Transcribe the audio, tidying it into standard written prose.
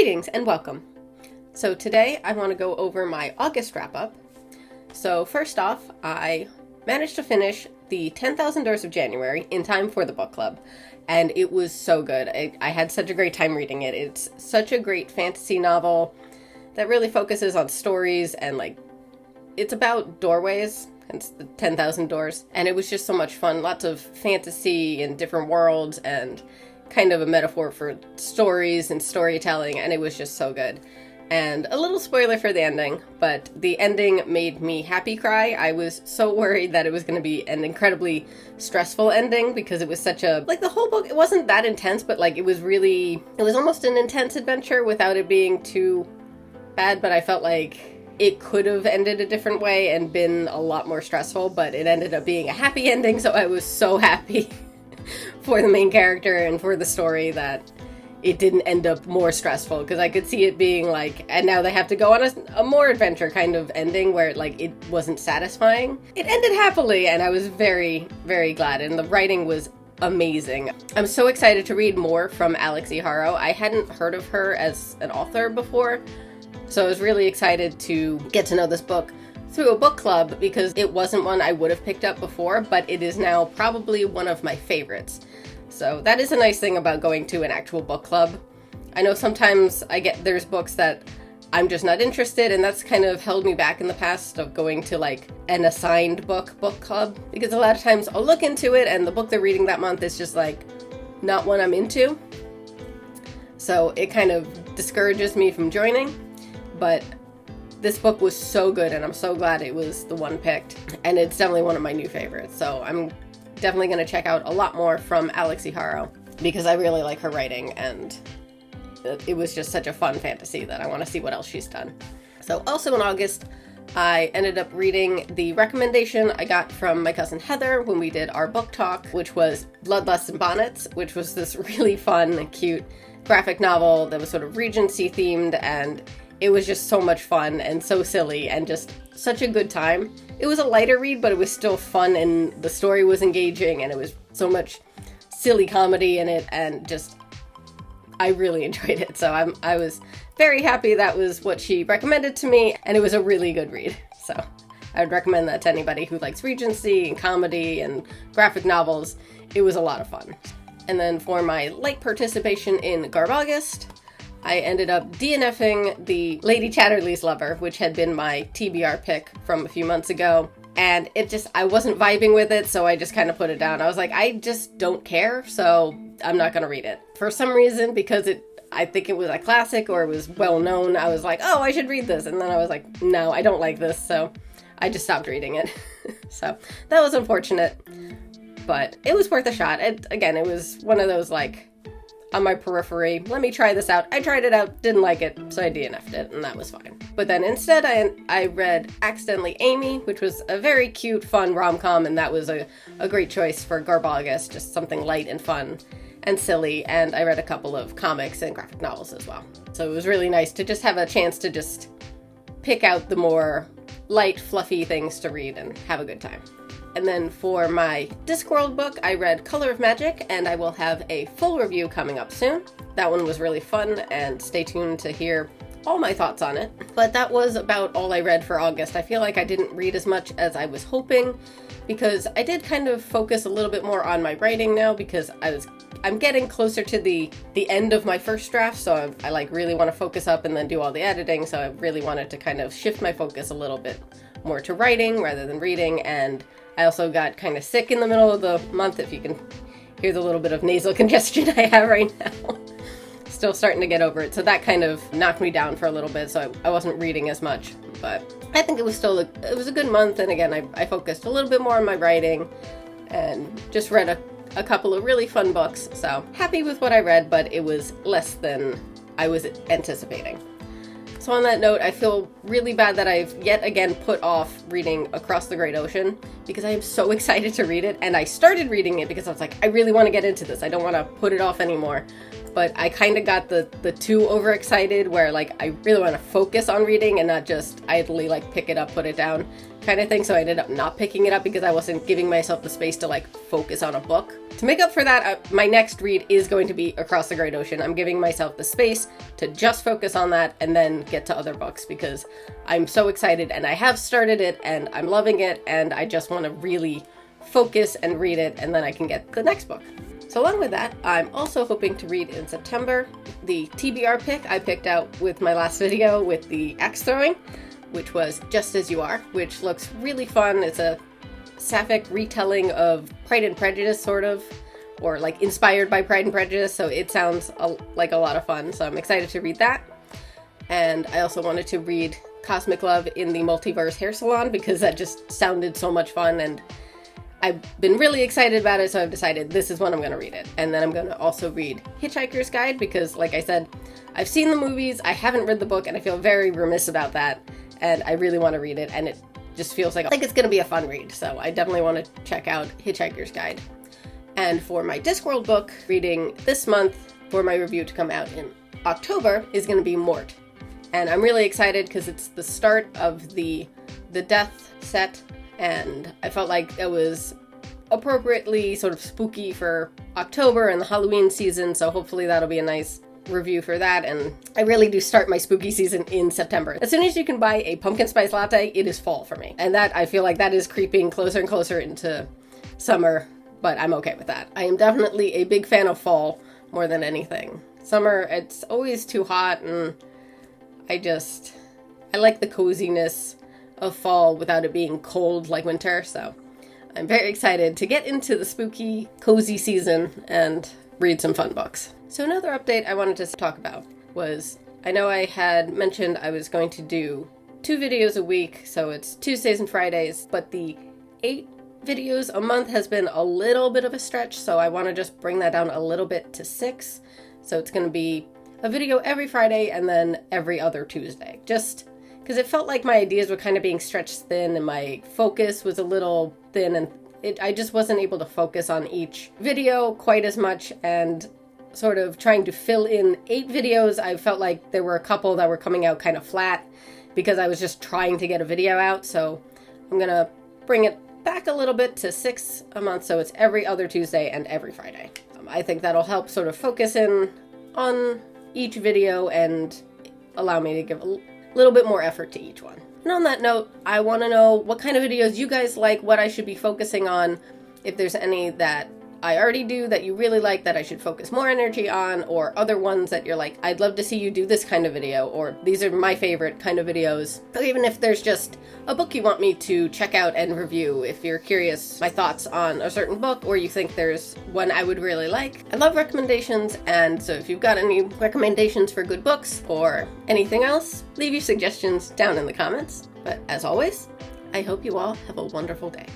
Greetings and welcome. So today I want to go over my August wrap-up. So first off, I managed to finish the 10,000 Doors of January in time for the book club, and it was so good. I had such a great time reading it. It's such a great fantasy novel that really focuses on stories and it's about doorways, hence the 10,000 doors, and it was just so much fun. Lots of fantasy and different worlds and kind of a metaphor for stories and storytelling, and it was just so good. And a little spoiler for the ending, but the ending made me happy cry. I was so worried that it was going to be an incredibly stressful ending because it was such a, the whole book, it wasn't that intense, but it was almost an intense adventure without it being too bad, but I felt like it could have ended a different way and been a lot more stressful, but it ended up being a happy ending, so I was so happy for the main character and for the story that it didn't end up more stressful, because I could see it being and now they have to go on a more adventure kind of ending where it wasn't satisfying. It ended happily, and I was very, very glad, and the writing was amazing. I'm so excited to read more from Alix Harrow. I hadn't heard of her as an author before, so I was really excited to get to know this book through a book club, because it wasn't one I would have picked up before, but it is now probably one of my favorites. So that is a nice thing about going to an actual book club. I know sometimes there's books that I'm just not interested, and that's kind of held me back in the past of going to an assigned book club, because a lot of times I'll look into it and the book they're reading that month is just not one I'm into. So it kind of discourages me from joining, but this book was so good, and I'm so glad it was the one picked, and it's definitely one of my new favorites. So I'm definitely going to check out a lot more from Alix Harrow, because I really like her writing, and it was just such a fun fantasy that I want to see what else she's done. So also in August, I ended up reading the recommendation I got from my cousin Heather when we did our book talk, which was Bloodlust and Bonnets, which was this really fun, cute graphic novel that was sort of Regency themed, and it was just so much fun and so silly and just such a good time. It was a lighter read, but it was still fun, and the story was engaging, and it was so much silly comedy in it, and just, I really enjoyed it. So I was very happy that was what she recommended to me, and it was a really good read. So I would recommend that to anybody who likes Regency and comedy and graphic novels. It was a lot of fun. And then for my light participation in Garbaugust, I ended up DNFing the Lady Chatterley's Lover, which had been my TBR pick from a few months ago. And I wasn't vibing with it, so I just kind of put it down. I was like, I just don't care, so I'm not going to read it. For some reason, because I think it was a classic or it was well known, I was like, oh, I should read this. And then I was like, no, I don't like this, so I just stopped reading it. So that was unfortunate, but it was worth a shot. It was one of those on my periphery, let me try this out. I tried it out, didn't like it, so I DNF'd it, and that was fine. But then instead I read Accidentally Amy, which was a very cute, fun rom-com, and that was a great choice for Garbaugust, just something light and fun and silly, and I read a couple of comics and graphic novels as well. So it was really nice to just have a chance to just pick out the more light, fluffy things to read and have a good time. And then for my Discworld book, I read Color of Magic, and I will have a full review coming up soon. That one was really fun, and stay tuned to hear all my thoughts on it. But that was about all I read for August. I feel like I didn't read as much as I was hoping, because I did kind of focus a little bit more on my writing now, because I'm getting closer to the end of my first draft, so I really want to focus up and then do all the editing, so I really wanted to kind of shift my focus a little bit more to writing rather than reading. And I also got kind of sick in the middle of the month, if you can hear the little bit of nasal congestion I have right now. Still starting to get over it, so that kind of knocked me down for a little bit, so I wasn't reading as much. But I think it was still it was a good month, and again, I focused a little bit more on my writing and just read a couple of really fun books, so happy with what I read, but it was less than I was anticipating. So on that note, I feel really bad that I've yet again put off reading Across the Great Ocean, because I am so excited to read it, and I started reading it because I was like, I really want to get into this. I don't want to put it off anymore. But I kind of got the too overexcited, where I really want to focus on reading and not just idly pick it up, put it down. kind of thing, so I ended up not picking it up because I wasn't giving myself the space to like focus on a book. To make up for that, my next read is going to be Across the Great Ocean. I'm giving myself the space to just focus on that and then get to other books because I'm so excited and I have started it and I'm loving it and I just want to really focus and read it and then I can get the next book. So along with that, I'm also hoping to read in September the TBR pick I picked out with my last video with the axe throwing, which was Just As You Are, which looks really fun. It's a sapphic retelling of Pride and Prejudice, sort of, or like inspired by Pride and Prejudice, so it sounds like a lot of fun, so I'm excited to read that. And I also wanted to read Cosmic Love in the Multiverse Hair Salon because that just sounded so much fun and I've been really excited about it, so I've decided this is when I'm going to read it. And then I'm going to also read Hitchhiker's Guide because, like I said, I've seen the movies, I haven't read the book, and I feel very remiss about that. And I really want to read it, and it just feels like it's going to be a fun read. So I definitely want to check out Hitchhiker's Guide. And for my Discworld book, reading this month for my review to come out in October is going to be Mort. And I'm really excited because it's the start of the death set. And I felt like it was appropriately sort of spooky for October and the Halloween season, so hopefully that'll be a nice review for that. And I really do start my spooky season in September. As soon as you can buy a pumpkin spice latte, it is fall for me. And that, I feel like that is creeping closer and closer into summer, but I'm okay with that. I am definitely a big fan of fall more than anything. Summer, it's always too hot, and I like the coziness of fall without it being cold like winter, so I'm very excited to get into the spooky, cozy season and read some fun books. So another update I wanted to talk about was, I know I had mentioned I was going to do 2 videos a week, so it's Tuesdays and Fridays, but the 8 videos a month has been a little bit of a stretch, so I want to just bring that down a little bit to 6. So it's going to be a video every Friday and then every other Tuesday, just because it felt like my ideas were kind of being stretched thin and my focus was a little thin, and I just wasn't able to focus on each video quite as much, and sort of trying to fill in 8 videos, I felt like there were a couple that were coming out kind of flat because I was just trying to get a video out, so I'm gonna bring it back a little bit to 6 a month, so it's every other Tuesday and every Friday. I think that'll help sort of focus in on each video and allow me to give a little bit more effort to each one. And on that note, I want to know what kind of videos you guys like, what I should be focusing on, if there's any that I already do that you really like that I should focus more energy on, or other ones that you're like, I'd love to see you do this kind of video, or these are my favorite kind of videos. Or even if there's just a book you want me to check out and review, if you're curious my thoughts on a certain book, or you think there's one I would really like. I love recommendations, and so if you've got any recommendations for good books or anything else, leave your suggestions down in the comments. But as always, I hope you all have a wonderful day.